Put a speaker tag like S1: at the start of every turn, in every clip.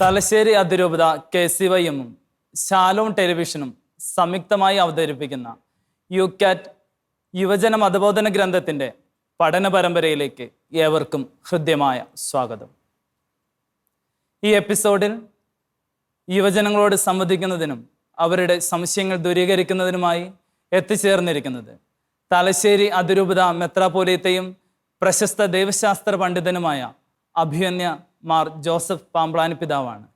S1: തലശ്ശേരി അതിരൂപത KCYM ശാലോം ടെലിവിഷനും സംയുക്തമായി അവതരിപ്പിക്കുന്ന യുകാറ്റ് യുവജന മതബോധന ഗ്രന്ഥത്തിൻ്റെ പഠന പരമ്പരയിലേക്ക് ഏവർക്കും ഹൃദ്യമായ സ്വാഗതം. ഈ എപ്പിസോഡിൽ യുവജനങ്ങളോട് സംവദിക്കുന്നതിനും അവരുടെ സംശയങ്ങൾ ദൂരീകരിക്കുന്നതിനുമായി എത്തിച്ചേർന്നിരിക്കുന്നത് തലശ്ശേരി അതിരൂപത മെത്രാപ്പോലീത്തയും പ്രശസ്ത ദൈവശാസ്ത്ര പണ്ഡിതനുമായ അഭിമന്യ മാർ ജോസഫ് പാമ്പ്ളാനി പിതാവാണ്.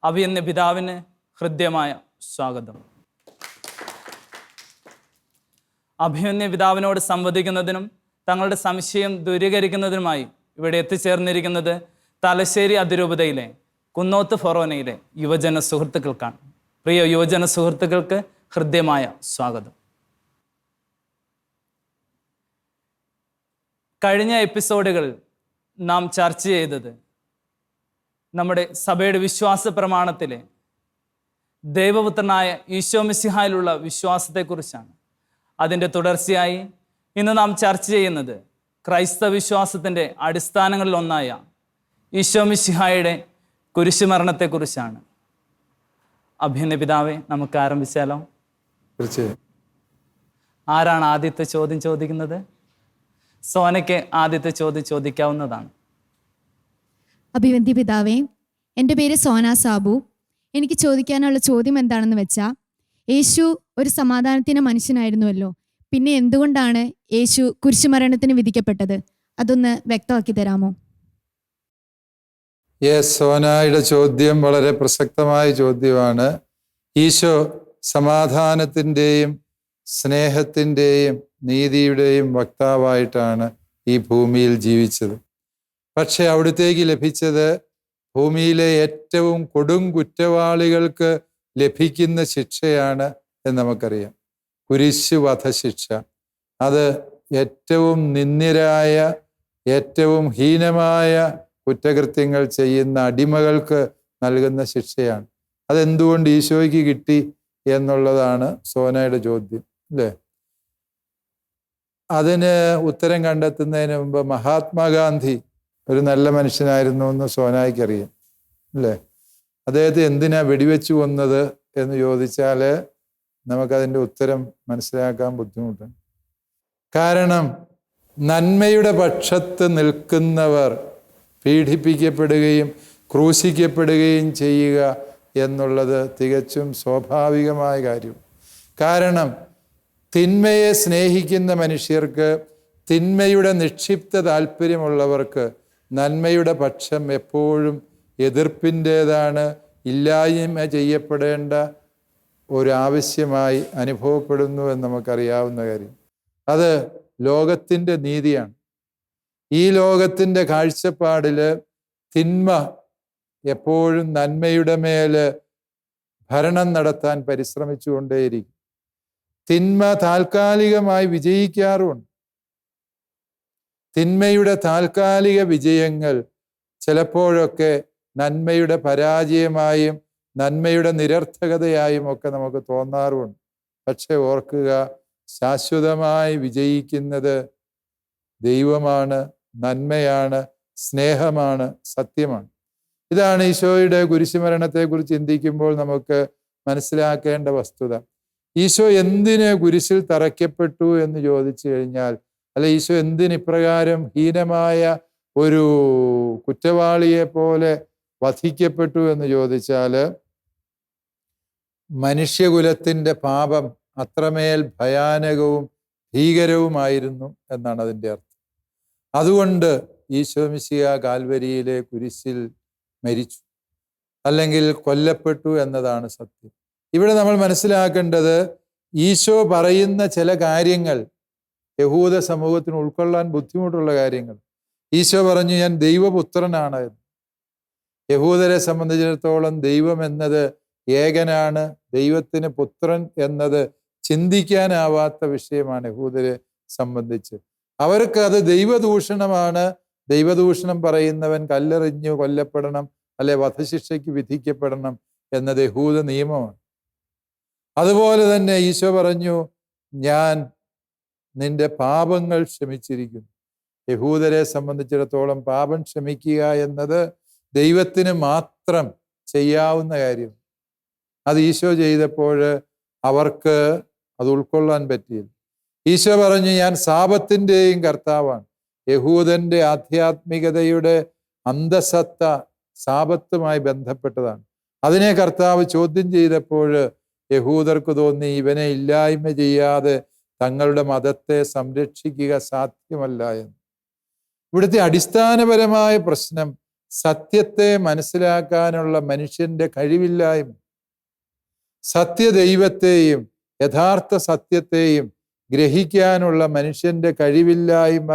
S1: അഭിമന്യ പിതാവിന് ഹൃദ്യമായ സ്വാഗതം. അഭിമന്യ പിതാവിനോട് സംവദിക്കുന്നതിനും തങ്ങളുടെ സംശയം ദൂരീകരിക്കുന്നതിനുമായി ഇവിടെ എത്തിച്ചേർന്നിരിക്കുന്നത് തലശ്ശേരി അതിരൂപതയിലെ കുന്നോത്ത് ഫൊറോനയിലെ യുവജന സുഹൃത്തുക്കൾക്കാണ്. പ്രിയ യുവജന സുഹൃത്തുക്കൾക്ക് ഹൃദ്യമായ സ്വാഗതം. കഴിഞ്ഞ എപ്പിസോഡുകളിൽ നാം ചർച്ച ചെയ്തത് നമ്മുടെ സഭയുടെ വിശ്വാസ പ്രമാണത്തിലെ ദൈവപുത്രനായ ഈശോ മിശിഹായിലുള്ള വിശ്വാസത്തെക്കുറിച്ചാണ്. അതിൻ്റെ തുടർച്ചയായി ഇന്ന് നാം ചർച്ച ചെയ്യുന്നത് ക്രൈസ്തവ വിശ്വാസത്തിൻ്റെ അടിസ്ഥാനങ്ങളിൽ ഒന്നായ ഈശോ മിശിഹായുടെ കുരിശുമരണത്തെക്കുറിച്ചാണ്. അഭിമന്യ പിതാവെ, നമുക്ക് ആരംഭിച്ചാലോ?
S2: തീർച്ചയായും.
S1: ആരാണ് ആദ്യത്തെ ചോദ്യം ചോദിക്കുന്നത്? സോനയ്ക്ക് ആദ്യത്തെ ചോദ്യം ചോദിക്കാവുന്നതാണ്.
S3: അഭിവന്തി പിതാവേ, എൻ്റെ പേര് സോന സാബു. എനിക്ക് ചോദിക്കാനുള്ള ചോദ്യം എന്താണെന്ന് വെച്ചാൽ, യേശു ഒരു സമാധാനത്തിന് മനുഷ്യനായിരുന്നുവല്ലോ, പിന്നെ എന്തുകൊണ്ടാണ് യേശു കുരിശുമരണത്തിന് വിധിക്കപ്പെട്ടത്? അതൊന്ന് വ്യക്തമാക്കി തരാമോ?
S2: സോനയുടെ ചോദ്യം വളരെ പ്രസക്തമായ ചോദ്യമാണ്. ഈശോ സമാധാനത്തിൻ്റെയും സ്നേഹത്തിൻ്റെയും നീതിയുടെയും വക്താവായിട്ടാണ് ഈ ഭൂമിയിൽ ജീവിച്ചത്. പക്ഷെ അവിടുത്തേക്ക് ലഭിച്ചത് ഭൂമിയിലെ ഏറ്റവും കൊടും കുറ്റവാളികൾക്ക് ലഭിക്കുന്ന ശിക്ഷയാണ് എന്ന് നമുക്കറിയാം. കുരിശ് വധശിക്ഷ. അത് ഏറ്റവും നിന്ദ്യരായ, ഏറ്റവും ഹീനമായ കുറ്റകൃത്യങ്ങൾ ചെയ്യുന്ന അടിമകൾക്ക് നൽകുന്ന ശിക്ഷയാണ്. അതെന്തുകൊണ്ട് ഈശോയ്ക്ക് കിട്ടി എന്നുള്ളതാണ് സോനയുടെ ചോദ്യം, അല്ലേ? അതിന് ഉത്തരം കണ്ടെത്തുന്നതിന് മുമ്പ് മഹാത്മാഗാന്ധി ഒരു നല്ല മനുഷ്യനായിരുന്നു എന്ന് സോനായ്ക്കറിയാം, അല്ലേ? അദ്ദേഹത്തെ എന്തിനാ വെടിവെച്ചു കൊന്നത് എന്ന് ചോദിച്ചാൽ നമുക്കതിൻ്റെ ഉത്തരം മനസ്സിലാക്കാൻ ബുദ്ധിമുട്ടാണ്. കാരണം നന്മയുടെ പക്ഷത്ത് നിൽക്കുന്നവർ പീഡിപ്പിക്കപ്പെടുകയും ക്രൂശിക്കപ്പെടുകയും ചെയ്യുക എന്നുള്ളത് തികച്ചും സ്വാഭാവികമായ കാര്യം. കാരണം തിന്മയെ സ്നേഹിക്കുന്ന മനുഷ്യർക്ക്, തിന്മയുടെ നിക്ഷിപ്ത താല്പര്യമുള്ളവർക്ക് നന്മയുടെ പക്ഷം എപ്പോഴും എതിർപ്പിൻ്റേതാണ്, ഇല്ലായ്മ ചെയ്യപ്പെടേണ്ട ഒരാവശ്യമായി അനുഭവപ്പെടുന്നു എന്ന് നമുക്കറിയാവുന്ന കാര്യം. അത് ലോകത്തിൻ്റെ നീതിയാണ്. ഈ ലോകത്തിൻ്റെ കാഴ്ചപ്പാടിൽ തിന്മ എപ്പോഴും നന്മയുടെ മേൽ ഭരണം നടത്താൻ പരിശ്രമിച്ചുകൊണ്ടേയിരിക്കും. തിന്മ താൽക്കാലികമായി വിജയിക്കാറുമുണ്ട്. തിന്മയുടെ താൽക്കാലിക വിജയങ്ങൾ ചിലപ്പോഴൊക്കെ നന്മയുടെ പരാജയമായും നന്മയുടെ നിരർത്ഥകതയായും ഒക്കെ നമുക്ക് തോന്നാറുമുണ്ട്. പക്ഷെ ഓർക്കുക, ശാശ്വതമായി വിജയിക്കുന്നത് ദൈവമാണ്, നന്മയാണ്, സ്നേഹമാണ്, സത്യമാണ്. ഇതാണ് ഈശോയുടെ കുരിശുമരണത്തെക്കുറിച്ച് ചിന്തിക്കുമ്പോൾ നമുക്ക് മനസ്സിലാക്കേണ്ട വസ്തുത. ഈശോ എന്തിന് കുരിശിൽ തറയ്ക്കപ്പെട്ടു എന്ന് ചോദിച്ചു കഴിഞ്ഞാൽ, അല്ല, ഈശോ എന്തിന് ഇപ്രകാരം ഹീനമായ ഒരു കുറ്റവാളിയെ പോലെ വധിക്കപ്പെട്ടു എന്ന് ചോദിച്ചാൽ, മനുഷ്യകുലത്തിൻ്റെ പാപം അത്രമേൽ ഭയാനകവും ഭീകരവുമായിരുന്നു എന്നാണ് അതിൻ്റെ അർത്ഥം. അതുകൊണ്ട് ഈശോ മിശിഹ കാൽവരിയിലെ കുരിശിൽ മരിച്ചു, അല്ലെങ്കിൽ കൊല്ലപ്പെട്ടു എന്നതാണ് സത്യം. ഇവിടെ നമ്മൾ മനസ്സിലാക്കേണ്ടത്, ഈശോ പറയുന്ന ചില കാര്യങ്ങൾ യഹൂദ സമൂഹത്തിന് ഉൾക്കൊള്ളാൻ ബുദ്ധിമുട്ടുള്ള കാര്യങ്ങൾ. ഈശോ പറഞ്ഞു, ഞാൻ ദൈവപുത്രനാണ് എന്ന്. യഹൂദരെ സംബന്ധിച്ചിടത്തോളം ദൈവം എന്നത് ഏകനാണ്, ദൈവത്തിന് പുത്രൻ എന്നത് ചിന്തിക്കാനാവാത്ത വിഷയമാണ് യഹൂദരെ സംബന്ധിച്ച്. അവർക്ക് അത് ദൈവദൂഷണമാണ്. ദൈവദൂഷണം പറയുന്നവൻ കല്ലെറിഞ്ഞു കൊല്ലപ്പെടണം, അല്ലെ വധശിക്ഷയ്ക്ക് വിധിക്കപ്പെടണം എന്നത് യഹൂദ നിയമമാണ്. അതുപോലെ തന്നെ ഈശോ പറഞ്ഞു, ഞാൻ നിന്റെ പാപങ്ങൾ ക്ഷമിച്ചിരിക്കുന്നു. യഹൂദരെ സംബന്ധിച്ചിടത്തോളം പാപം ക്ഷമിക്കുക എന്നത് ദൈവത്തിന് മാത്രം ചെയ്യാവുന്ന കാര്യം. അത് ഈശോ ചെയ്തപ്പോൾ അവർക്ക് അത് ഉൾക്കൊള്ളാൻ പറ്റിയില്ല. ഈശോ പറഞ്ഞു, ഞാൻ സാപത്തിൻ്റെയും കർത്താവാണ്. യഹൂദന്റെ ആധ്യാത്മികതയുടെ അന്തസത്ത സാപത്തുമായി ബന്ധപ്പെട്ടതാണ്. അതിനെ കർത്താവ് ചോദ്യം ചെയ്തപ്പോൾ യഹൂദർക്ക് തോന്നി ഇവനെ ഇല്ലായ്മ ചെയ്യാതെ തങ്ങളുടെ മതത്തെ സംരക്ഷിക്കുക സാധ്യമല്ല എന്ന്. ഇവിടുത്തെ അടിസ്ഥാനപരമായ പ്രശ്നം സത്യത്തെ മനസ്സിലാക്കാനുള്ള മനുഷ്യന്റെ കഴിവില്ലായ്മ. സത്യദൈവത്തെയും യഥാർത്ഥ സത്യത്തെയും ഗ്രഹിക്കാനുള്ള മനുഷ്യന്റെ കഴിവില്ലായ്മ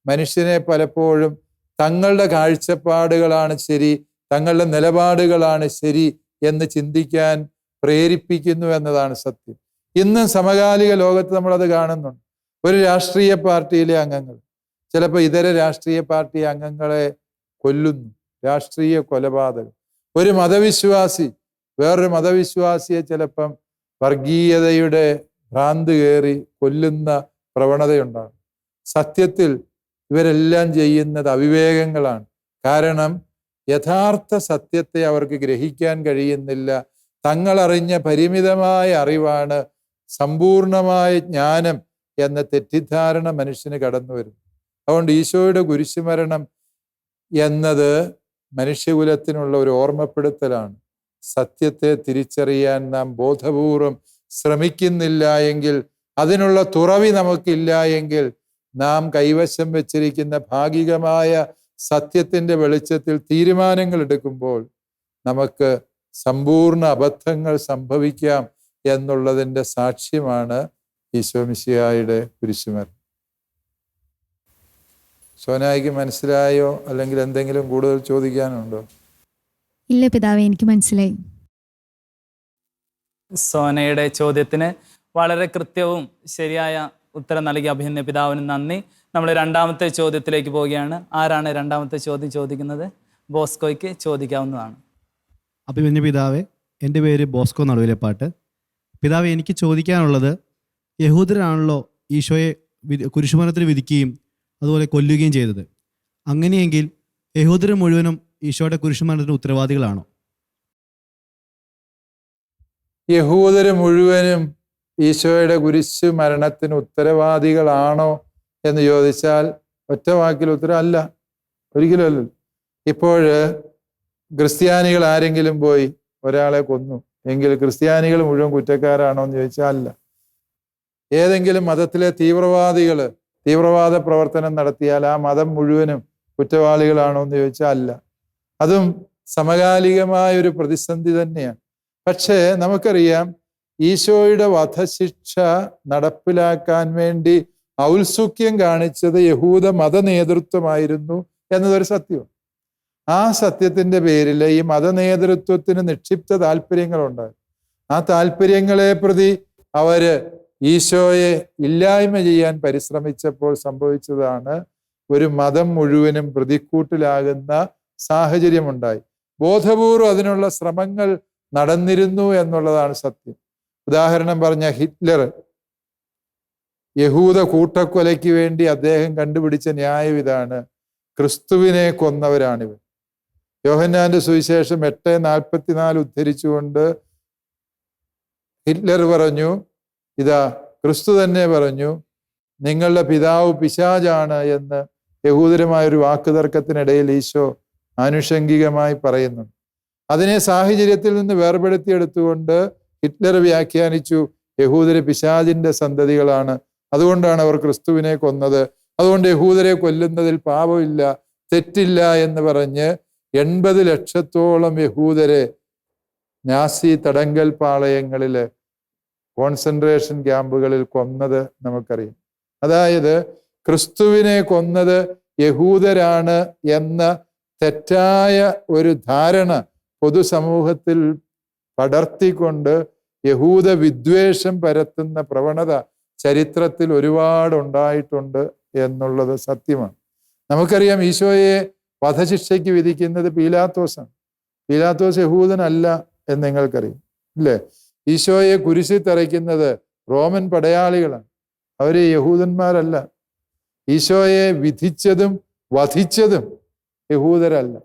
S2: മനുഷ്യനെ പലപ്പോഴും തങ്ങളുടെ കാഴ്ചപ്പാടുകളാണ് ശരി, തങ്ങളുടെ നിലപാടുകളാണ് ശരി എന്ന് ചിന്തിക്കാൻ പ്രേരിപ്പിക്കുന്നു എന്നതാണ് സത്യം. ഇന്ന് സമകാലിക ലോകത്ത് നമ്മളത് കാണുന്നുണ്ട്. ഒരു രാഷ്ട്രീയ പാർട്ടിയിലെ അംഗങ്ങൾ ചിലപ്പോൾ ഇതര രാഷ്ട്രീയ പാർട്ടി അംഗങ്ങളെ കൊല്ലുന്നു, രാഷ്ട്രീയ കൊലപാതകം. ഒരു മതവിശ്വാസി വേറൊരു മതവിശ്വാസിയെ ചിലപ്പം വർഗീയതയുടെ ഭ്രാന്ത് കയറി കൊല്ലുന്ന പ്രവണതയുണ്ടാകും. സത്യത്തിൽ ഇവരെല്ലാം ചെയ്യുന്നത് അവിവേകങ്ങളാണ്. കാരണം യഥാർത്ഥ സത്യത്തെ അവർക്ക് ഗ്രഹിക്കാൻ കഴിയുന്നില്ല. തങ്ങളറിഞ്ഞ പരിമിതമായ അറിവാണ് സമ്പൂർണമായ ജ്ഞാനം എന്ന തെറ്റിദ്ധാരണ മനുഷ്യന് കടന്നു വരും. അതുകൊണ്ട് ഈശോയുടെ കുരിശുമരണം എന്നത് മനുഷ്യകുലത്തിനുള്ള ഒരു ഓർമ്മപ്പെടുത്തലാണ്. സത്യത്തെ തിരിച്ചറിയാൻ നാം ബോധപൂർവം ശ്രമിക്കുന്നില്ല എങ്കിൽ, അതിനുള്ള തുറവി നമുക്കില്ല എങ്കിൽ, നാം കൈവശം വെച്ചിരിക്കുന്ന ഭാഗികമായ സത്യത്തിൻ്റെ വെളിച്ചത്തിൽ തീരുമാനങ്ങൾ എടുക്കുമ്പോൾ നമുക്ക് സമ്പൂർണ്ണ അബദ്ധങ്ങൾ സംഭവിക്കാം എന്നുള്ളതിൻ്റെ സാക്ഷ്യമാണ് ഈശോ മിശിഹായുടെ കുരിശുമരണം. സോനായിക്ക് മനസ്സിലായോ? അല്ലെങ്കിൽ എന്തെങ്കിലും കൂടുതൽ ചോദിക്കാനുണ്ടോ?
S3: ഇല്ല പിതാവേ, എനിക്ക് മനസ്സിലായി.
S1: സോനയുടെ ചോദ്യത്തിന് വളരെ കൃത്യവും ശരിയായ ഉത്തരം നൽകിയ അഭിനന്ദ പിതാവിന് നന്ദി. നമ്മൾ രണ്ടാമത്തെ ചോദ്യത്തിലേക്ക് പോവുകയാണ്. ആരാണ് രണ്ടാമത്തെ ചോദ്യം ചോദിക്കുന്നത്? ബോസ്കോയ്ക്ക് ചോദിക്കാവുന്നതാണ്.
S4: അഭിമന്യ പിതാവേ, എൻ്റെ പേര് ബോസ്കോ നടുവിലെപ്പാട്ട്. പിതാവെ, എനിക്ക് ചോദിക്കാനുള്ളത്, യഹൂദരാണല്ലോ ഈശോയെ കുരിശുമരണത്തിന് വിധിക്കുകയും അതുപോലെ കൊല്ലുകയും ചെയ്തത്. അങ്ങനെയെങ്കിൽ യഹൂദർ മുഴുവനും ഈശോയുടെ കുരിശുമരണത്തിന് ഉത്തരവാദികളാണോ?
S2: യഹൂദര് മുഴുവനും ഈശോയുടെ കുരിശു മരണത്തിന് ഉത്തരവാദികളാണോ എന്ന് ചോദിച്ചാൽ ഒറ്റ വാക്കിൽ ഉത്തരം അല്ല, ഒരിക്കലും അല്ല. ഇപ്പോൾ ക്രിസ്ത്യാനികൾ ആരെങ്കിലും പോയി ഒരാളെ കൊന്നു എങ്കിൽ ക്രിസ്ത്യാനികൾ മുഴുവൻ കുറ്റക്കാരാണോ എന്ന് ചോദിച്ചാൽ അല്ല. ഏതെങ്കിലും മതത്തിലെ തീവ്രവാദ പ്രവർത്തനം നടത്തിയാൽ ആ മതം മുഴുവനും കുറ്റവാളികളാണോ എന്ന് ചോദിച്ചാൽ അല്ല. അതും സമകാലികമായ ഒരു പ്രതിസന്ധി തന്നെയാണ്. പക്ഷേ നമുക്കറിയാം, ഈശോയുടെ വധശിക്ഷ നടപ്പിലാക്കാൻ വേണ്ടി ഔത്സുക്യം കാണിച്ചത് യഹൂദ മത നേതൃത്വമായിരുന്നു എന്നതൊരു സത്യമാണ്. ആ സത്യത്തിന്റെ പേരിൽ ഈ മതനേതൃത്വത്തിന് നിക്ഷിപ്ത താല്പര്യങ്ങളുണ്ടായി. ആ താല്പര്യങ്ങളെ പ്രതി അവര് ഈശോയെ ഇല്ലായ്മ ചെയ്യാൻ പരിശ്രമിച്ചപ്പോൾ സംഭവിച്ചതാണ് ഒരു മതം മുഴുവനും പ്രതിക്കൂട്ടിലാകുന്ന സാഹചര്യമുണ്ടായി. ബോധപൂർവം അതിനുള്ള ശ്രമങ്ങൾ നടന്നിരുന്നു എന്നുള്ളതാണ് സത്യം. ഉദാഹരണം പറഞ്ഞ ഹിറ്റ്ലർ, യഹൂദ കൂട്ടക്കൊലയ്ക്ക് വേണ്ടി അദ്ദേഹം കണ്ടുപിടിച്ച ന്യായം ഇതാണ്: ക്രിസ്തുവിനെ കൊന്നവരാണിവർ. യോഹന്നാന്റെ സുവിശേഷം 8:44 ഉദ്ധരിച്ചുകൊണ്ട് ഹിറ്റ്ലർ പറഞ്ഞു, ഇതാ ക്രിസ്തു തന്നെ പറഞ്ഞു, നിങ്ങളുടെ പിതാവ് പിശാചാണ് എന്ന് യഹൂദരുമായൊരു വാക്കുതർക്കത്തിനിടയിൽ ഈശോ ആനുഷംഗികമായി പറയുന്നുണ്ട്. അതിനെ സാഹചര്യത്തിൽ നിന്ന് വേർപെടുത്തിയെടുത്തുകൊണ്ട് ഹിറ്റ്ലർ വ്യാഖ്യാനിച്ചു, യഹൂദര് പിശാചിന്റെ സന്തതികളാണ്, അതുകൊണ്ടാണ് അവർ ക്രിസ്തുവിനെ കൊന്നത്, അതുകൊണ്ട് യഹൂദരെ കൊല്ലുന്നതിൽ പാപമില്ല, തെറ്റില്ല എന്ന് പറഞ്ഞ് 80 ലക്ഷത്തോളം യഹൂദരെ നാസി തടങ്കൽ പാളയങ്ങളിൽ, കോൺസെൻട്രേഷൻ ക്യാമ്പുകളിൽ കൊന്നത് നമുക്കറിയാം. അതായത് ക്രിസ്തുവിനെ കൊന്നത് യഹൂദരാണ് എന്ന തെറ്റായ ഒരു ധാരണ പൊതുസമൂഹത്തിൽ പടർത്തിക്കൊണ്ട് യഹൂദ വിദ്വേഷം പരത്തുന്ന പ്രവണത ചരിത്രത്തിൽ ഒരുപാടുണ്ടായിട്ടുണ്ട് എന്നുള്ളത് സത്യമാണ്. നമുക്കറിയാം, ഈശോയെ വധശിക്ഷയ്ക്ക് വിധിക്കുന്നത് പീലാത്തോസാണ്. പീലാത്തോസ് യഹൂദനല്ല എന്ന് നിങ്ങൾക്കറിയാം, ഇല്ലേ? ഈശോയെ കുരിശിൽ തറയ്ക്കുന്നത് റോമൻ പടയാളികളാണ്, അവര് യഹൂദന്മാരല്ല. ഈശോയെ വിധിച്ചതും വധിച്ചതും യഹൂദരല്ല.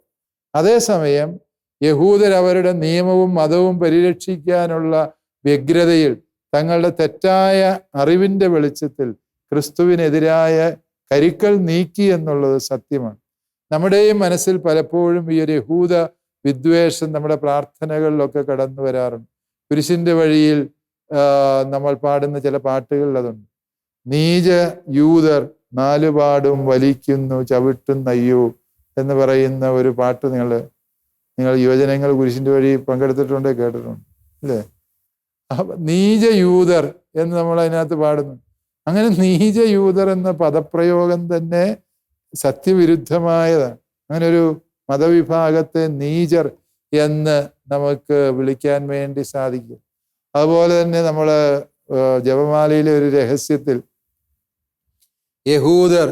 S2: അതേസമയം യഹൂദർ അവരുടെ നിയമവും മതവും പരിരക്ഷിക്കാനുള്ള വ്യഗ്രതയിൽ തങ്ങളുടെ തെറ്റായ അറിവിൻ്റെ വെളിച്ചത്തിൽ ക്രിസ്തുവിനെതിരായ കരുക്കൾ നീക്കി എന്നുള്ളത് സത്യമാണ്. നമ്മുടെയും മനസ്സിൽ പലപ്പോഴും ഈ ഒരു യഹൂദ വിദ്വേഷം നമ്മുടെ പ്രാർത്ഥനകളിലൊക്കെ കടന്നു വരാറുണ്ട്. കുരിശിൻ്റെ വഴിയിൽ നമ്മൾ പാടുന്ന ചില പാട്ടുകളിൽ അതുണ്ട്. നീച യൂതർ നാലുപാടും വലിക്കുന്നു ചവിട്ടുന്നയ്യോ എന്ന് പറയുന്ന ഒരു പാട്ട് നിങ്ങൾ യുവജനങ്ങൾ കുരിശിൻ്റെ വഴി പങ്കെടുത്തിട്ടുണ്ടേ കേട്ടിട്ടുണ്ട് അല്ലേ? നീച യൂതർ എന്ന് നമ്മൾ അതിനകത്ത് പാടുന്നു. അങ്ങനെ നീച യൂതർ എന്ന പദപ്രയോഗം തന്നെ സത്യവിരുദ്ധമായതാണ്. അങ്ങനെ ഒരു മതവിഭാഗത്തെ നീചർ എന്ന് നമുക്ക് വിളിക്കാൻ വേണ്ടി സാധിക്കും. അതുപോലെ തന്നെ നമ്മൾ ജപമാലയിലെ ഒരു രഹസ്യത്തിൽ യഹൂദർ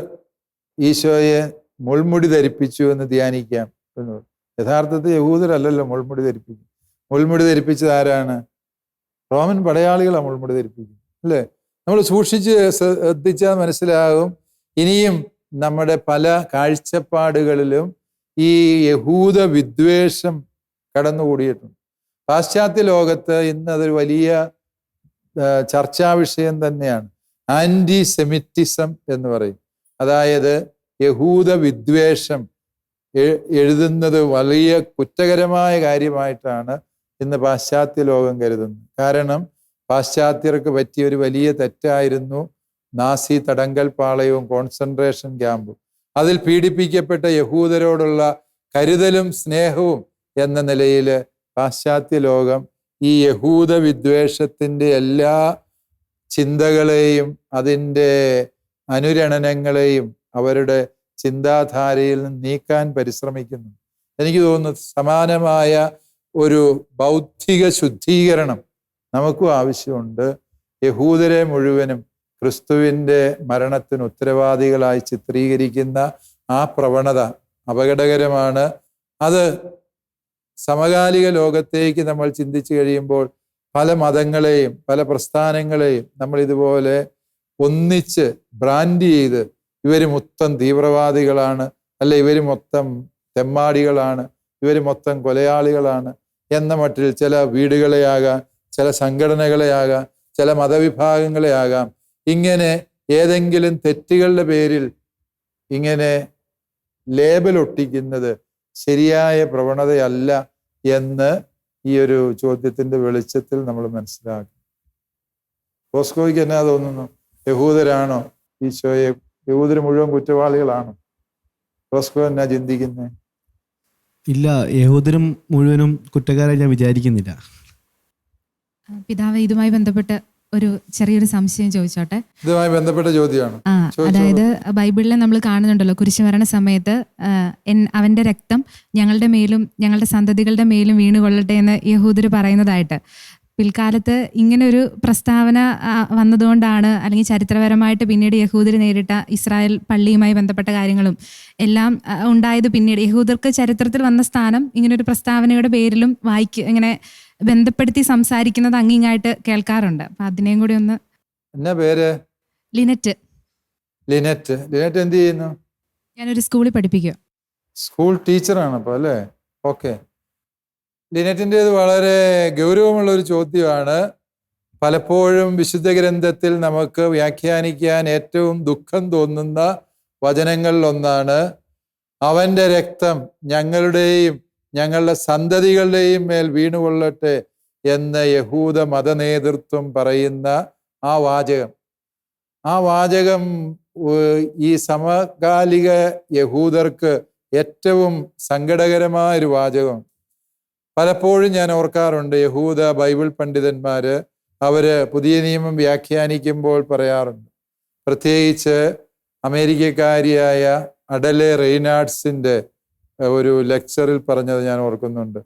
S2: ഈശോയെ മുൾമുടി ധരിപ്പിച്ചു എന്ന് ധ്യാനിക്കാം എന്ന്. യഥാർത്ഥത്തിൽ യഹൂദരല്ലല്ലോ മുൾമുടി ധരിപ്പിക്കും. മുൾമുടി ധരിപ്പിച്ചത് ആരാണ്? റോമൻ പടയാളികളാണ് മുൾമുടി ധരിപ്പിക്കുന്നത് അല്ലേ? നമ്മൾ സൂക്ഷിച്ച് ശ്രദ്ധിച്ചാൽ മനസ്സിലാകും. ഇനിയും നമ്മുടെ പല കാഴ്ചപ്പാടുകളിലും ഈ യഹൂദ വിദ്വേഷം കടന്നുകൂടിയിട്ടുണ്ട്. പാശ്ചാത്യ ലോകത്ത് ഇന്ന് അതൊരു വലിയ ചർച്ചാ വിഷയം തന്നെയാണ്. ആൻറ്റി സെമിറ്റിസം എന്ന് പറയും. അതായത് യഹൂദ വിദ്വേഷം എഴുതുന്നത് വലിയ കുറ്റകരമായ കാര്യമായിട്ടാണ് ഇന്ന് പാശ്ചാത്യ ലോകം കരുതുന്നത്. കാരണം പാശ്ചാത്യർക്ക് പറ്റിയ ഒരു വലിയ തെറ്റായിരുന്നു നാസി തടങ്കൽ പാളയവും കോൺസെൻട്രേഷൻ ക്യാമ്പും. അതിൽ പീഡിപ്പിക്കപ്പെട്ട യഹൂദരോടുള്ള കരുതലും സ്നേഹവും എന്ന നിലയിൽ പാശ്ചാത്യ ലോകം ഈ യഹൂദ വിദ്വേഷത്തിൻ്റെ എല്ലാ ചിന്തകളെയും അതിൻ്റെ അനുരണനങ്ങളെയും അവരുടെ ചിന്താധാരയിൽ നിന്ന് നീക്കാൻ പരിശ്രമിക്കുന്നു. എനിക്ക് തോന്നുന്നു സമാനമായ ഒരു ബൗദ്ധിക ശുദ്ധീകരണം നമുക്കും ആവശ്യമുണ്ട്. യഹൂദരെ മുഴുവനും ക്രിസ്തുവിൻ്റെ മരണത്തിന് ഉത്തരവാദികളായി ചിത്രീകരിക്കുന്ന ആ പ്രവണത അപകടകരമാണ്. അത് സമകാലിക ലോകത്തേക്ക് നമ്മൾ ചിന്തിച്ചു കഴിയുമ്പോൾ പല മതങ്ങളെയും പല പ്രസ്ഥാനങ്ങളെയും നമ്മൾ ഇതുപോലെ ഒന്നിച്ച് ബ്രാൻഡ് ചെയ്ത് ഇവർ മൊത്തം തീവ്രവാദികളാണ്, അല്ല ഇവർ മൊത്തം തെമ്മാടികളാണ്, ഇവർ മൊത്തം കൊലയാളികളാണ് എന്ന മട്ടിൽ ചില വീടുകളെയാകാം, ചില സംഘടനകളെയാകാം, ചില മതവിഭാഗങ്ങളെയാകാം, ഇങ്ങനെ ഏതെങ്കിലും തെറ്റുകളുടെ പേരിൽ ഇങ്ങനെ ലേബൽ ഒട്ടിക്കുന്നത് ശരിയായ പ്രവണതയല്ല എന്ന് ഈ ഒരു ചോദ്യത്തിൻ്റെ വെളിച്ചത്തിൽ നമ്മൾ മനസ്സിലാക്കും. ബോസ്കോയ്ക്ക് എന്നാ തോന്നുന്നു? യഹൂദരാണോ ഈശോയെ? യഹൂദർ മുഴുവൻ കുറ്റവാളികളാണോ? ബോസ്കോ എന്നാ ചിന്തിക്കുന്നത്?
S4: ഇല്ല, യഹൂദരും മുഴുവനും കുറ്റക്കാരായി ഞാൻ വിചാരിക്കുന്നില്ല.
S5: പിതാവ്, ഇതുമായി ബന്ധപ്പെട്ട് ഒരു ചെറിയൊരു സംശയം ചോദിച്ചോട്ടെ.
S2: ഇതുമായി ബന്ധപ്പെട്ട ചോദ്യമാണ്.
S5: അതായത് ബൈബിളിൽ നമ്മൾ കാണുന്നുണ്ടല്ലോ, കുരിശുമരണ സമയത്ത് അവന്റെ രക്തം ഞങ്ങളുടെ മേലും ഞങ്ങളുടെ സന്തതികളുടെ മേലും വീണുകൊള്ളട്ടെ എന്ന് യഹൂദർ പറയുന്നതായിട്ട്. പിൽക്കാലത്ത് ഇങ്ങനെ ഒരു പ്രസ്താവന വന്നതുകൊണ്ടാണ്, അല്ലെങ്കിൽ ചരിത്രപരമായിട്ട് പിന്നീട് യഹൂദർ നേരിട്ട ഇസ്രായേൽ പള്ളിയുമായി ബന്ധപ്പെട്ട കാര്യങ്ങളും എല്ലാം ഉണ്ടായത് പിന്നീട് യഹൂദർക്ക് ചരിത്രത്തിൽ വന്ന സ്ഥാനം ഇങ്ങനൊരു പ്രസ്താവനയുടെ പേരിലും ഇങ്ങനെ ബന്ധപ്പെടുത്തി സംസാരിക്കുന്നത് അങ്ങിങ്ങായിട്ട് കേൾക്കാറുണ്ട്. അപ്പൊ അതിനെയും കൂടി ഒന്ന്.
S2: എന്നാ പേര്?
S5: ലിനറ്റ്.
S2: ലിനറ്റ്. ലിനറ്റ് എന്ത് ചെയ്യുന്നു?
S5: ഞാനൊരു സ്കൂളിൽ പഠിപ്പിക്കുക.
S2: സ്കൂൾ ടീച്ചറാണ് അപ്പോൾ അല്ലേ? ഓക്കെ. ലിനറ്റിൻ്റെത് വളരെ ഗൗരവമുള്ള ഒരു ചോദ്യമാണ്. പലപ്പോഴും വിശുദ്ധ ഗ്രന്ഥത്തിൽ നമുക്ക് വ്യാഖ്യാനിക്കാൻ ഏറ്റവും ദുഃഖം തോന്നുന്ന വചനങ്ങളിലൊന്നാണ് അവൻ്റെ രക്തം ഞങ്ങളുടെയും ഞങ്ങളുടെ സന്തതികളുടെയും മേൽ വീണുകൊള്ളട്ടെ എന്ന് യഹൂദ മതനേതൃത്വം പറയുന്ന ആ വാചകം. ആ വാചകം ഈ സമകാലിക യഹൂദർക്ക് ഏറ്റവും സങ്കടകരമായൊരു വാചകം. പലപ്പോഴും ഞാൻ ഓർക്കാറുണ്ട്, യഹൂദ ബൈബിൾ പണ്ഡിതന്മാർ അവർ പുതിയ നിയമം വ്യാഖ്യാനിക്കുമ്പോൾ പറയാറുണ്ട്. പ്രത്യേകിച്ച് അമേരിക്കക്കാരിയായ അഡലെ റെയ്നാഡ്സിൻ്റെ ഒരു ലെക്ചറിൽ പറഞ്ഞത് ഞാൻ ഓർക്കുന്നുണ്ട്.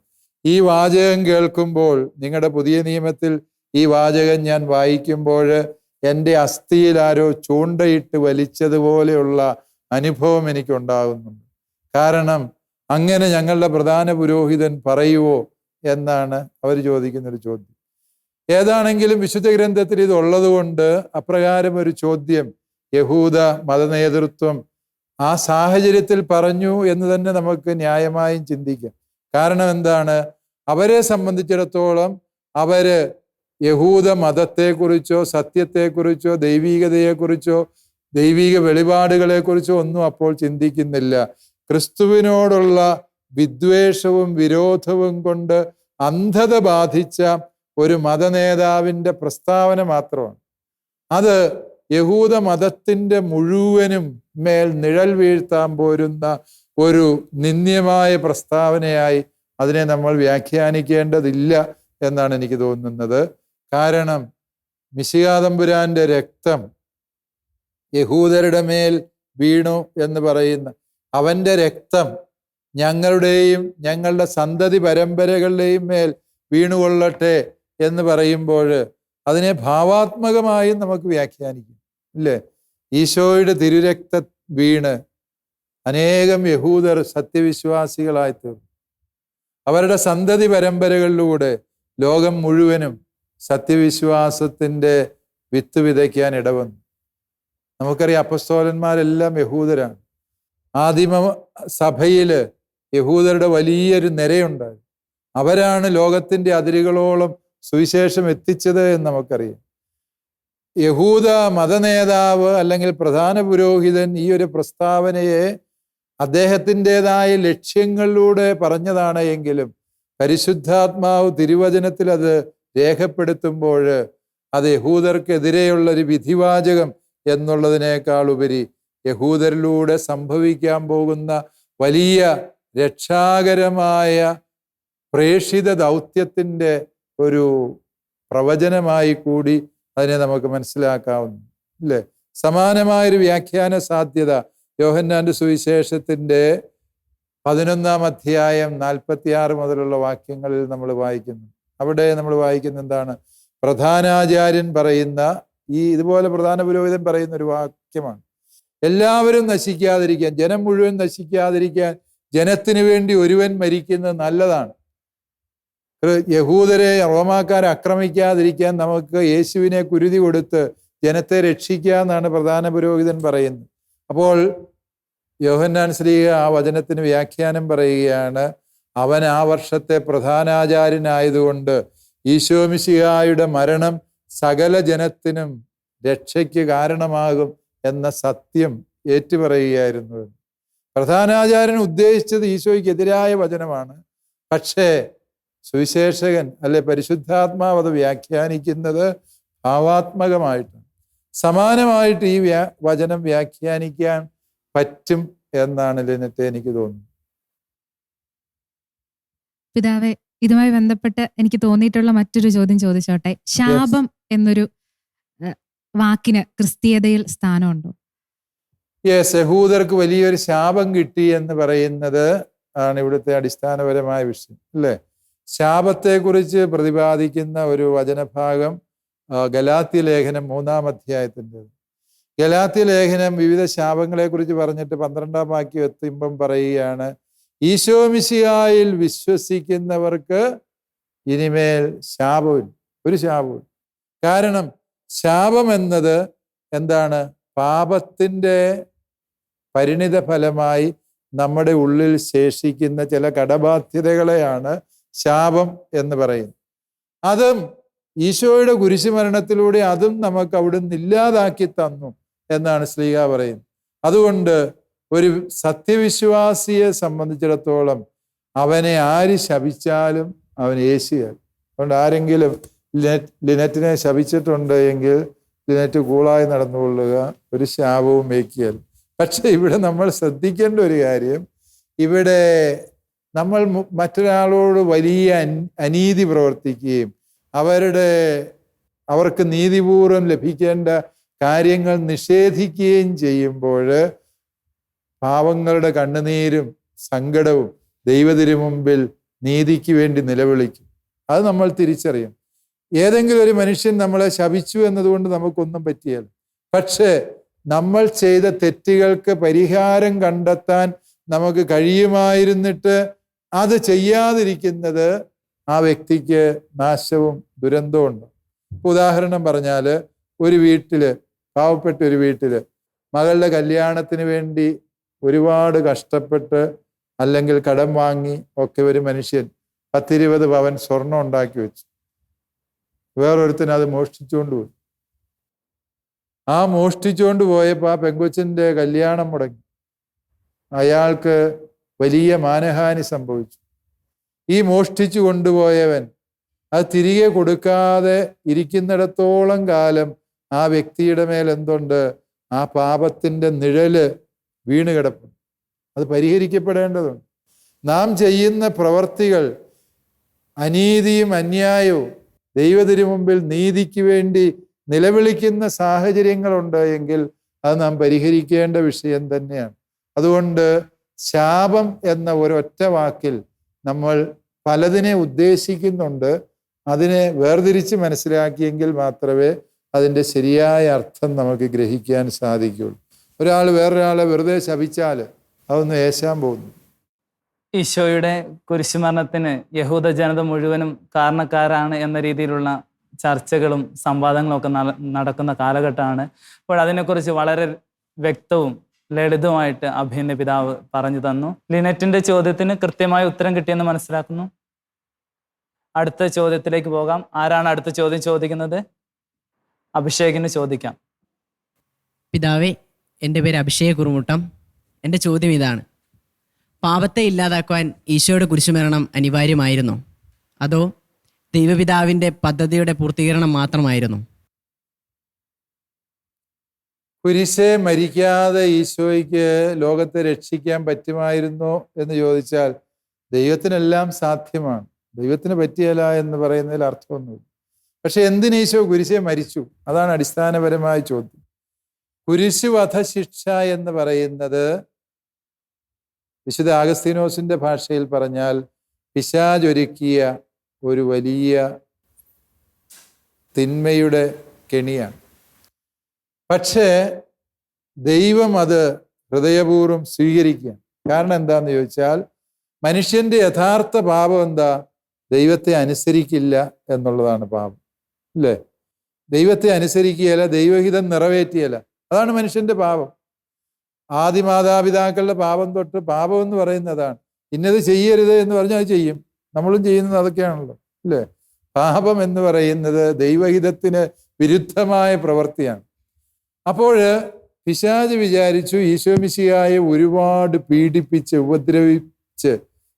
S2: ഈ വാചകം കേൾക്കുമ്പോൾ, നിങ്ങളുടെ പുതിയ നിയമത്തിൽ ഈ വാചകം ഞാൻ വായിക്കുമ്പോൾ എൻ്റെ അസ്ഥിയിൽ ആരോ ചൂണ്ടയിട്ട് വലിച്ചതുപോലെയുള്ള അനുഭവം എനിക്കുണ്ടാകുന്നുണ്ട്. കാരണം അങ്ങനെ ഞങ്ങളുടെ പ്രധാന പുരോഹിതൻ പറയുവോ എന്നാണ് അവർ ചോദിക്കുന്നൊരു ചോദ്യം. ഏതാണെങ്കിലും വിശുദ്ധ ഗ്രന്ഥത്തിൽ ഇതുള്ളത് കൊണ്ട് അപ്രകാരം ഒരു ചോദ്യം യഹൂദ മതനേതൃത്വം ആ സാഹചര്യത്തിൽ പറഞ്ഞു എന്ന് തന്നെ നമുക്ക് ന്യായമായും ചിന്തിക്കാം. കാരണം എന്താണ്? അവരെ സംബന്ധിച്ചിടത്തോളം അവര് യഹൂദ മതത്തെക്കുറിച്ചോ സത്യത്തെക്കുറിച്ചോ ദൈവീകതയെക്കുറിച്ചോ ദൈവിക വെളിപാടുകളെക്കുറിച്ചോ ഒന്നും അപ്പോൾ ചിന്തിക്കുന്നില്ല. ക്രിസ്തുവിനോടുള്ള വിദ്വേഷവും വിരോധവും കൊണ്ട് അന്ധത ബാധിച്ച ഒരു മതനേതാവിൻ്റെ പ്രസ്താവന മാത്രമാണ്. അത് യഹൂദ മതത്തിൻ്റെ മുഴുവനും മേൽ നിഴൽ വീഴ്ത്താൻ പോരുന്ന ഒരു നിന്ദ്യമായ പ്രസ്താവനയായി അതിനെ നമ്മൾ വ്യാഖ്യാനിക്കേണ്ടതില്ല എന്നാണ് എനിക്ക് തോന്നുന്നത്. കാരണം മിശിഹാ തമ്പുരാന്റെ രക്തം യഹൂദരുടെ മേൽ വീണു എന്ന് പറയുന്ന അവൻ്റെ രക്തം ഞങ്ങളുടെയും ഞങ്ങളുടെ സന്തതി പരമ്പരകളുടെയും മേൽ വീണുകൊള്ളട്ടെ എന്ന് പറയുമ്പോൾ അതിനെ ഭാവാത്മകമായും നമുക്ക് വ്യാഖ്യാനിക്കും, ഇല്ലേ? ഈശോയുടെ തിരുരക്ത വീണ് അനേകം യഹൂദർ സത്യവിശ്വാസികളായി തീർന്നു. അവരുടെ സന്തതി പരമ്പരകളിലൂടെ ലോകം മുഴുവനും സത്യവിശ്വാസത്തിൻ്റെ വിത്ത് വിതയ്ക്കാൻ ഇടവന്നു. നമുക്കറിയാം, അപ്പസ്തോലന്മാരെല്ലാം യഹൂദരാണ്. ആദിമ സഭയിൽ യഹൂദരുടെ വലിയൊരു നിരയുണ്ടായിരുന്നു. അവരാണ് ലോകത്തിൻ്റെ അതിരുകളോളം സുവിശേഷം എത്തിച്ചത് എന്ന് നമുക്കറിയാം. യഹൂദ മതനേതാവ് അല്ലെങ്കിൽ പ്രധാന പുരോഹിതൻ ഈ ഒരു പ്രസ്താവനയെ അദ്ദേഹത്തിൻ്റെതായ ലക്ഷ്യങ്ങളിലൂടെ പറഞ്ഞതാണ് എങ്കിലും പരിശുദ്ധാത്മാവ് തിരുവചനത്തിൽ അത് രേഖപ്പെടുത്തുമ്പോൾ അത് യഹൂദർക്കെതിരെയുള്ളൊരു വിധിവാചകം എന്നുള്ളതിനേക്കാൾ ഉപരി യഹൂദരിലൂടെ സംഭവിക്കാൻ പോകുന്ന വലിയ രക്ഷാകരമായ പ്രേഷിത ദൗത്യത്തിൻ്റെ ഒരു പ്രവചനമായി കൂടി അതിനെ നമുക്ക് മനസ്സിലാക്കാവുന്നു, അല്ലേ? സമാനമായൊരു വ്യാഖ്യാന സാധ്യത യോഹന്നാന്റെ സുവിശേഷത്തിൻ്റെ 11-ാം അധ്യായം 46 മുതലുള്ള വാക്യങ്ങളിൽ നമ്മൾ വായിക്കുന്നു. അവിടെ നമ്മൾ വായിക്കുന്ന എന്താണ്? പ്രധാനാചാര്യൻ പറയുന്ന ഇതുപോലെ പ്രധാന പുരോഹിതൻ പറയുന്ന ഒരു വാക്യമാണ്. എല്ലാവരും നശിക്കാതിരിക്കാൻ, ജനം മുഴുവൻ നശിക്കാതിരിക്കാൻ ജനത്തിന് വേണ്ടി ഒരുവൻ മരിക്കുന്നത് നല്ലതാണ്. യഹൂദരെ റോമാക്കാരെ ആക്രമിക്കാതിരിക്കാൻ നമുക്ക് യേശുവിനെ കുരുതി കൊടുത്ത് ജനത്തെ രക്ഷിക്കാമെന്നാണ് പ്രധാന പുരോഹിതൻ പറയുന്നത്. അപ്പോൾ യോഹന്നാൻ ശ്ലീഹ ആ വചനത്തിന് വ്യാഖ്യാനം പറയുകയാണ്, അവൻ ആ വർഷത്തെ പ്രധാനാചാര്യനായതുകൊണ്ട് ഈശോ മിശിഹായുടെ മരണം സകല ജനത്തിനും രക്ഷയ്ക്ക് കാരണമാകും എന്ന സത്യം ഏറ്റുപറയുകയായിരുന്നു. പ്രധാനാചാര്യൻ ഉദ്ദേശിച്ചത് ഈശോയ്ക്കെതിരായ വചനമാണ്. പക്ഷേ സുവിശേഷകൻ അല്ലെ പരിശുദ്ധാത്മാവ് അത് വ്യാഖ്യാനിക്കുന്നത് ഭാവാത്മകമായിട്ടാണ്. സമാനമായിട്ട് ഈ വചനം വ്യാഖ്യാനിക്കാൻ പറ്റും എന്നാണ് ലിനറ്റെ എനിക്ക് തോന്നുന്നത്.
S5: പിതാവേ, ഇതുമായി ബന്ധപ്പെട്ട് എനിക്ക് തോന്നിയിട്ടുള്ള മറ്റൊരു ചോദ്യം ചോദിച്ചോട്ടെ. ശാപം എന്നൊരു വാക്കിന് ക്രിസ്തീയതയിൽ സ്ഥാനമുണ്ടോ?
S2: യെസ്, യഹൂദർക്ക് വലിയൊരു ശാപം കിട്ടി എന്ന് പറയുന്നത് ആണ് ഇവിടുത്തെ അടിസ്ഥാനപരമായ വിഷയം, അല്ലേ? ശാപത്തെക്കുറിച്ച് പ്രതിപാദിക്കുന്ന ഒരു വചനഭാഗം ഗലാത്യ ലേഖനം 3-ാം അധ്യായത്തിൻ്റെ. ഗലാത്യ ലേഖനം വിവിധ ശാപങ്ങളെക്കുറിച്ച് പറഞ്ഞിട്ട് 12-ാം വാക്യം എത്തുമ്പം പറയുകയാണ്, ഈശോ മിശിഹായിൽ വിശ്വസിക്കുന്നവർക്ക് ഇനിമേൽ ശാപമില്ല, ഒരു ശാപവും. കാരണം ശാപം എന്നത് എന്താണ്? പാപത്തിൻ്റെ പരിണിത ഫലമായി നമ്മുടെ ഉള്ളിൽ ശേഷിക്കുന്ന ചില കടബാധ്യതകളെയാണ് ശാപം എന്ന് പറയുന്നത്. അതും ഈശോയുടെ കുരിശുമരണത്തിലൂടെ അതും നമുക്ക് അവിടുന്ന് ഇല്ലാതാക്കി തന്നു എന്നാണ് ശ്ലീഹ പറയുന്നത്. അതുകൊണ്ട് ഒരു സത്യവിശ്വാസിയെ സംബന്ധിച്ചിടത്തോളം അവനെ ആര് ശപിച്ചാലും അവൻ യേശുയാൽ. അതുകൊണ്ട് ആരെങ്കിലും ലിനറ്റിനെ ശപിച്ചിട്ടുണ്ട് എങ്കിൽ ലിനറ്റ് കൂളായി നടന്നുകൊള്ളുക, ഒരു ശാപവും ഏക്കിയാൽ. പക്ഷെ ഇവിടെ നമ്മൾ ശ്രദ്ധിക്കേണ്ട ഒരു കാര്യം, ഇവിടെ നമ്മൾ മറ്റൊരാളോട് വലിയ അനീതി പ്രവർത്തിക്കുകയും അവർക്ക് നീതിപൂർവം ലഭിക്കേണ്ട കാര്യങ്ങൾ നിഷേധിക്കുകയും ചെയ്യുമ്പോൾ പാവങ്ങളുടെ കണ്ണുനീരും സങ്കടവും ദൈവത്തിനു മുമ്പിൽ നീതിക്ക് വേണ്ടി നിലവിളിക്കും. അത് നമ്മൾ തിരിച്ചറിയും. ഏതെങ്കിലും ഒരു മനുഷ്യൻ നമ്മളെ ശപിച്ചു എന്നതുകൊണ്ട് നമുക്കൊന്നും പറ്റിയല്ല. പക്ഷേ നമ്മൾ ചെയ്ത തെറ്റുകൾക്ക് പരിഹാരം കണ്ടെത്താൻ നമുക്ക് കഴിയുമായിരുന്നിട്ട് അത് ചെയ്യാതിരിക്കുന്നത് ആ വ്യക്തിക്ക് നാശവും ദുരന്തവും ഉണ്ട്. ഉദാഹരണം പറഞ്ഞാൽ, ഒരു വീട്ടിൽ, പാവപ്പെട്ട ഒരു വീട്ടിൽ മകളുടെ കല്യാണത്തിന് വേണ്ടി ഒരുപാട് കഷ്ടപ്പെട്ട് അല്ലെങ്കിൽ കടം വാങ്ങി ഒക്കെ ഒരു മനുഷ്യൻ 10-20 പവൻ സ്വർണം ഉണ്ടാക്കി വെച്ചു. വേറൊരുത്തിന് അത് മോഷ്ടിച്ചുകൊണ്ട് പോയി. ആ മോഷ്ടിച്ചുകൊണ്ട് പോയപ്പോൾ ആ പെങ്കൊച്ചിൻ്റെ കല്യാണം മുടങ്ങി. അയാൾക്ക് വലിയ മാനഹാനി സംഭവിച്ചു. ഈ മോഷ്ടിച്ചു കൊണ്ടുപോയവൻ അത് തിരികെ കൊടുക്കാതെ ഇരിക്കുന്നിടത്തോളം കാലം ആ വ്യക്തിയുടെ മേൽ എന്തുണ്ട്? ആ പാപത്തിൻ്റെ നിഴല് വീണ് കിടപ്പുണ്ട്. അത് പരിഹരിക്കപ്പെടേണ്ടതുണ്ട്. നാം ചെയ്യുന്ന പ്രവർത്തികൾ അനീതിയും അന്യായവും ദൈവത്തിനു മുമ്പിൽ നീതിക്ക് വേണ്ടി നിലവിളിക്കുന്ന സാഹചര്യങ്ങളുണ്ട് എങ്കിൽ അത് നാം പരിഹരിക്കേണ്ട വിഷയം തന്നെയാണ്. അതുകൊണ്ട് ശാപം എന്ന ഒരൊറ്റ വാക്കിൽ നമ്മൾ പലതിനെ ഉദ്ദേശിക്കുന്നുണ്ട്. അതിനെ വേർതിരിച്ച് മനസ്സിലാക്കിയെങ്കിൽ മാത്രമേ അതിൻ്റെ ശരിയായ അർത്ഥം നമുക്ക് ഗ്രഹിക്കാൻ സാധിക്കുകയുള്ളൂ. ഒരാൾ വേറൊരാളെ വെറുതെ ശപിച്ചാൽ അതൊന്നും ഏശാൻ പോകുന്നു.
S1: ഈശോയുടെ കുരിശുമരണത്തിന് യഹൂദ ജനത മുഴുവനും കാരണക്കാരാണ് എന്ന രീതിയിലുള്ള ചർച്ചകളും സംവാദങ്ങളും ഒക്കെ നടക്കുന്ന കാലഘട്ടമാണ്. അപ്പോൾ അതിനെക്കുറിച്ച് വളരെ വ്യക്തവും ലളിതവുമായിട്ട് അഭിനയ പിതാവ് പറഞ്ഞു തന്നു. ലിനറ്റിന്റെ ചോദ്യത്തിന് കൃത്യമായ ഉത്തരം കിട്ടിയെന്ന് മനസ്സിലാക്കുന്നു. അടുത്ത ചോദ്യത്തിലേക്ക് പോകാം. ആരാണ് അടുത്ത ചോദ്യം ചോദിക്കുന്നത്? അഭിഷേകിന് ചോദിക്കാം.
S6: പിതാവേ, എൻ്റെ പേര് അഭിഷേക് കുറുമുട്ടം. എൻ്റെ ചോദ്യം ഇതാണ്: പാപത്തെ ഇല്ലാതാക്കുവാൻ ഈശോയുടെ കുരിശുമരണം അനിവാര്യമായിരുന്നോ, അതോ ദൈവപിതാവിൻ്റെ പദ്ധതിയുടെ പൂർത്തീകരണം മാത്രമായിരുന്നു?
S2: കുരിശെ മരിക്കാതെ ഈശോയ്ക്ക് ലോകത്തെ രക്ഷിക്കാൻ പറ്റുമായിരുന്നോ എന്ന് ചോദിച്ചാൽ ദൈവത്തിനെല്ലാം സാധ്യമാണ്. ദൈവത്തിന് പറ്റിയല്ല എന്ന് പറയുന്നതിൽ അർത്ഥമൊന്നുമില്ല. പക്ഷെ എന്തിന് ഈശോ കുരിശെ മരിച്ചു? അതാണ് അടിസ്ഥാനപരമായ ചോദ്യം. കുരിശ് വധശിക്ഷ എന്ന് പറയുന്നത് വിശുദ്ധ ആഗസ്തീനോസിന്റെ ഭാഷയിൽ പറഞ്ഞാൽ പിശാചൊരുക്കിയ ഒരു വലിയ തിന്മയുടെ കെണിയാണ്. പക്ഷേ ദൈവം അത് ഹൃദയപൂർവ്വം സ്വീകരിക്കുക. കാരണം എന്താന്ന് ചോദിച്ചാൽ മനുഷ്യന്റെ യഥാർത്ഥ പാപം എന്താ? ദൈവത്തെ അനുസരിക്കില്ല എന്നുള്ളതാണ് പാപം, അല്ലേ? ദൈവത്തെ അനുസരിക്കുകയല്ല, ദൈവഹിതം നിറവേറ്റിയല്ല. അതാണ് മനുഷ്യന്റെ പാപം. ആദി മാതാപിതാക്കളുടെ പാപം തൊട്ട് പാപം എന്ന് പറയുന്നതാണ്. ഇന്നത് ചെയ്യരുത് എന്ന് പറഞ്ഞാൽ അത് ചെയ്യും. നമ്മളും ചെയ്യുന്നത് അതൊക്കെയാണല്ലോ, അല്ലേ? പാപം എന്ന് പറയുന്നത് ദൈവഹിതത്തിന് വിരുദ്ധമായ പ്രവൃത്തിയാണ്. അപ്പോൾ പിശാച് വിചാരിച്ചു ഈശോ മിശിഹായെ ഒരുപാട് പീഡിപ്പിച്ച് ഉപദ്രവിച്ച്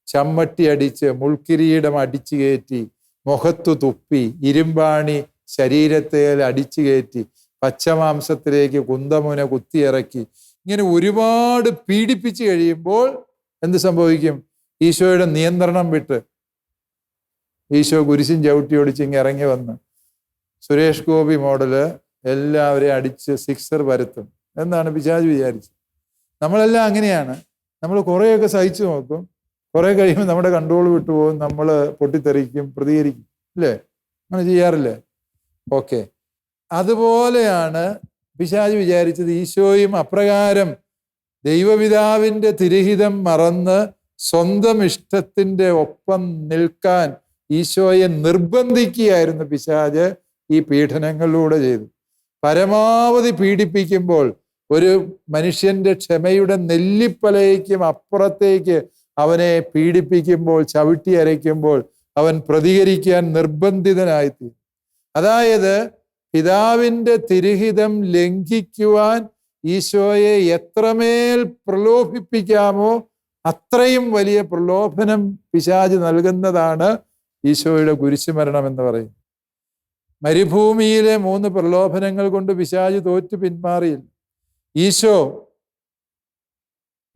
S2: ചമ്മട്ടി അടിച്ച് മുൾക്കിരീടം അടിച്ചു കയറ്റി മുഖത്തു തുപ്പി ഇരുമ്പാണി ശരീരത്തെ അടിച്ചു കയറ്റി പച്ചമാംസത്തിലേക്ക് കുന്തമുന കുത്തിയിറക്കി ഇങ്ങനെ ഒരുപാട് പീഡിപ്പിച്ച് കഴിയുമ്പോൾ എന്ത് സംഭവിക്കും? ഈശോയുടെ നിയന്ത്രണം വിട്ട് ഈശോ കുരിശും ചവിട്ടി ഒടിച്ചിങ്ങ് ഇറങ്ങി വന്ന് സുരേഷ് ഗോപി മോഡല് എല്ലാവരെയും അടിച്ച് സിക്സർ പരത്തും എന്നാണ് പിശാച് വിചാരിച്ചത്. നമ്മളെല്ലാം അങ്ങനെയാണ്. നമ്മൾ കുറേയൊക്കെ സഹിച്ചു നോക്കും, കുറെ കഴിയുമ്പോൾ നമ്മുടെ കൺട്രോൾ വിട്ടുപോകും, നമ്മൾ പൊട്ടിത്തെറിക്കും, പ്രതികരിക്കും, അല്ലേ? അങ്ങനെ ചെയ്യാറില്ലേ? ഓക്കെ, അതുപോലെയാണ് പിശാച് വിചാരിച്ചത്. ഈശോയും അപ്രകാരം ദൈവപിതാവിൻ്റെ തിരുഹിതം മറന്ന് സ്വന്തം ഇഷ്ടത്തിൻ്റെ ഒപ്പം നിൽക്കാൻ ഈശോയെ നിർബന്ധിക്കുകയായിരുന്നു പിശാച് ഈ പീഡനങ്ങളിലൂടെ ചെയ്തു. പരമാവധി പീഡിപ്പിക്കുമ്പോൾ ഒരു മനുഷ്യന്റെ ക്ഷമയുടെ നെല്ലിപ്പലയ്ക്കും അപ്പുറത്തേക്ക് അവനെ പീഡിപ്പിക്കുമ്പോൾ, ചവിട്ടി അരയ്ക്കുമ്പോൾ അവൻ പ്രതികരിക്കാൻ നിർബന്ധിതനായിത്തീരും. അതായത് പിതാവിൻ്റെ തിരുഹിതം ലംഘിക്കുവാൻ ഈശോയെ എത്രമേൽ പ്രലോഭിപ്പിക്കാമോ അത്രയും വലിയ പ്രലോഭനം പിശാച് നൽകുന്നതാണ് ഈശോയുടെ കുരിശുമരണം എന്ന് പറയും. മരുഭൂമിയിലെ 3 പ്രലോഭനങ്ങൾ കൊണ്ട് പിശാച് തോറ്റു പിന്മാറിയില്ല. ഈശോ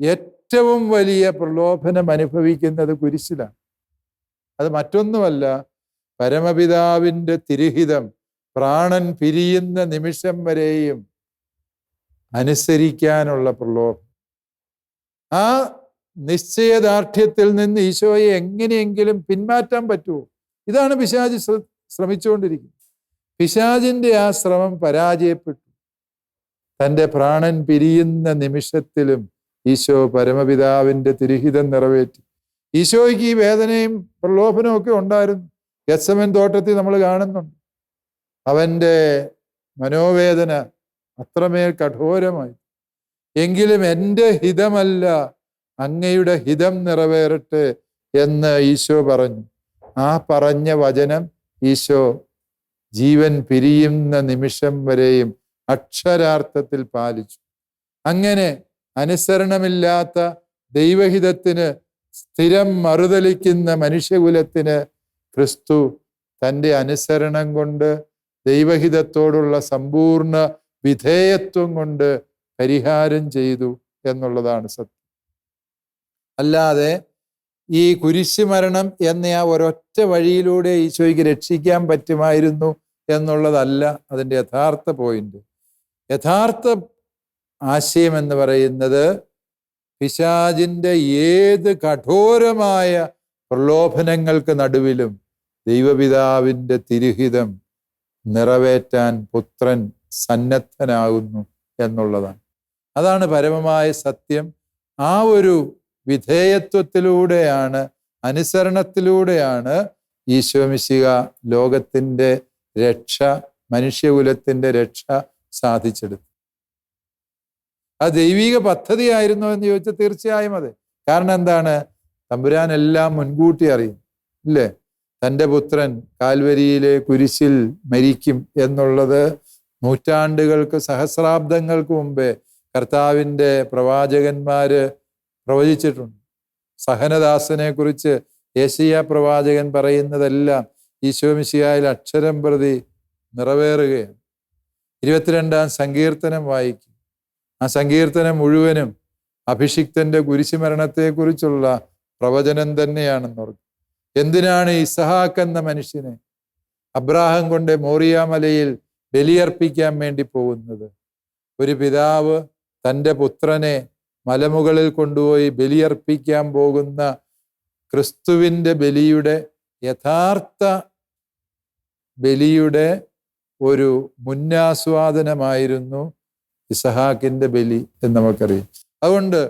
S2: ഏറ്റവും വലിയ പ്രലോഭനം അനുഭവിക്കുന്നത് കുരിശിലാണ്. അത് മറ്റൊന്നുമല്ല, പരമപിതാവിൻ്റെ തിരുഹിതം പ്രാണൻ പിരിയുന്ന നിമിഷം വരെയും അനുസരിക്കാനുള്ള പ്രലോഭനം. ആ നിശ്ചയദാർഢ്യത്തിൽ നിന്ന് ഈശോയെ എങ്ങനെയെങ്കിലും പിന്മാറ്റാൻ പറ്റുമോ? ഇതാണ് പിശാച് ശ്രമിച്ചുകൊണ്ടിരിക്കുന്നത്. പിശാചിൻ്റെ ആ ശ്രമം പരാജയപ്പെട്ടു. തൻ്റെ പ്രാണൻ പിരിയുന്ന നിമിഷത്തിലും ഈശോ പരമപിതാവിൻ്റെ തിരുഹിതം നിറവേറ്റി. ഈശോയ്ക്ക് ഈ വേദനയും പ്രലോഭനവും ഒക്കെ ഉണ്ടായിരുന്നു. ഗെത്സമൻ തോട്ടത്തിൽ നമ്മൾ കാണുന്നുണ്ട്. അവൻ്റെ മനോവേദന അത്രമേൽ കഠോരമായി. എങ്കിലും എൻ്റെ ഹിതമല്ല അങ്ങയുടെ ഹിതം നിറവേറട്ടെ എന്ന് ഈശോ പറഞ്ഞു. ആ പറഞ്ഞ വചനം ഈശോ ജീവൻ പിരിയുന്ന നിമിഷം വരെയും അക്ഷരാർത്ഥത്തിൽ പാലിച്ചു. അങ്ങനെ അനുസരണമില്ലാത്ത ദൈവഹിതത്തിന് സ്ഥിരം മറുതലിക്കുന്ന മനുഷ്യകുലത്തിന് ക്രിസ്തു തൻ്റെ അനുസരണം കൊണ്ട്, ദൈവഹിതത്തോടുള്ള സമ്പൂർണ്ണ വിധേയത്വം കൊണ്ട് പരിഹാരം ചെയ്തു എന്നുള്ളതാണ് സത്യം. അല്ലാതെ ഈ കുരിശ് മരണം എന്ന ആ ഒരൊറ്റ വഴിയിലൂടെ ഈശോയ്ക്ക് രക്ഷിക്കാൻ പറ്റുമായിരുന്നു എന്നുള്ളതല്ല അതിൻ്റെ യഥാർത്ഥ പോയിന്റ്. യഥാർത്ഥ ആശയം എന്ന് പറയുന്നത് പിശാചിൻ്റെ ഏത് കഠോരമായ പ്രലോഭനങ്ങൾക്ക് നടുവിലും ദൈവപിതാവിൻ്റെ തിരുഹിതം നിറവേറ്റാൻ പുത്രൻ സന്നദ്ധനാകുന്നു എന്നുള്ളതാണ്. അതാണ് പരമമായ സത്യം. ആ ഒരു വിധേയത്വത്തിലൂടെയാണ്, അനുസരണത്തിലൂടെയാണ് ഈശോ മിശിഹ ലോകത്തിൻ്റെ രക്ഷ, മനുഷ്യകുലത്തിൻ്റെ രക്ഷ സാധിച്ചെടുത്തത്. അത് ദൈവിക പദ്ധതിയായിരുന്നോ എന്ന് ചോദിച്ചാൽ തീർച്ചയായും അതെ. കാരണം എന്താണ്? തമ്പുരാൻ എല്ലാം മുൻകൂട്ടി അറിയും, ഇല്ലേ? തൻ്റെ പുത്രൻ കാൽവരിയിലെ കുരിശിൽ മരിക്കും എന്നുള്ളത് നൂറ്റാണ്ടുകൾക്ക്, സഹസ്രാബ്ദങ്ങൾക്ക് മുമ്പേ കർത്താവിൻ്റെ പ്രവാചകന്മാര് പ്രവചിച്ചിട്ടുണ്ട്. സഹനദാസനെ കുറിച്ച് യെശയ്യാ പ്രവാചകൻ പറയുന്നതെല്ലാം ഈശോ മിശിഹായിൽ അക്ഷരം പ്രതി നിറവേറുകയാണ്. 22-ാം സങ്കീർത്തനം വായിക്കും. ആ സങ്കീർത്തനം മുഴുവനും അഭിഷിക്തന്റെ കുരിശുമരണത്തെക്കുറിച്ചുള്ള പ്രവചനം തന്നെയാണെന്ന് ഓർക്കും. എന്തിനാണ് ഇസഹാക്ക് എന്ന മനുഷ്യനെ അബ്രാഹം കൊണ്ട് മോറിയ മലയിൽ ബലിയർപ്പിക്കാൻ വേണ്ടി പോകുന്നത്? ഒരു പിതാവ് തൻ്റെ പുത്രനെ മലമുകളിൽ കൊണ്ടുപോയി ബലിയർപ്പിക്കാൻ പോകുന്ന ക്രിസ്തുവിൻ്റെ ബലിയുടെ, യഥാർത്ഥ ബലിയുടെ ഒരു മുന്നാസ്വാദനമായിരുന്നു ഇസഹാക്കിൻ്റെ ബലി എന്ന് നമുക്കറിയാം. അതുകൊണ്ട്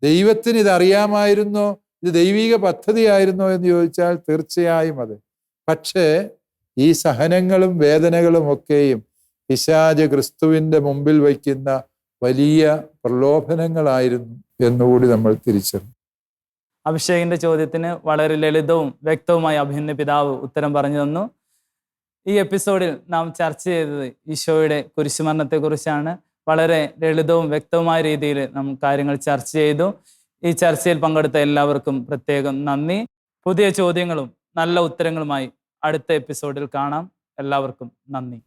S2: ദൈവത്തിന് ഇതറിയാമായിരുന്നോ, ഇത് ദൈവിക പദ്ധതിയായിരുന്നോ എന്ന് ചോദിച്ചാൽ തീർച്ചയായും അതെ. പക്ഷേ ഈ സഹനങ്ങളും വേദനകളും ഒക്കെയും പിശാച് ക്രിസ്തുവിൻ്റെ മുമ്പിൽ വയ്ക്കുന്ന വലിയ പ്രലോഭനങ്ങളായിരുന്നു എന്നുകൂടി നമ്മൾ തിരിച്ചറിഞ്ഞു.
S1: അഭിഷേകിന്റെ ചോദ്യത്തിന് വളരെ ലളിതവും വ്യക്തവുമായി അഭിനന്ദ പിതാവ് ഉത്തരം പറഞ്ഞു തന്നു. ഈ എപ്പിസോഡിൽ നാം ചർച്ച ചെയ്തത് ഈശോയുടെ കുരിശുമരണത്തെക്കുറിച്ചാണ്. വളരെ ലളിതവും വ്യക്തവുമായ രീതിയിൽ നാം കാര്യങ്ങൾ ചർച്ച ചെയ്തു. ഈ ചർച്ചയിൽ പങ്കെടുത്ത എല്ലാവർക്കും പ്രത്യേകം നന്ദി. പുതിയ ചോദ്യങ്ങളും നല്ല ഉത്തരങ്ങളുമായി അടുത്ത എപ്പിസോഡിൽ കാണാം. എല്ലാവർക്കും നന്ദി.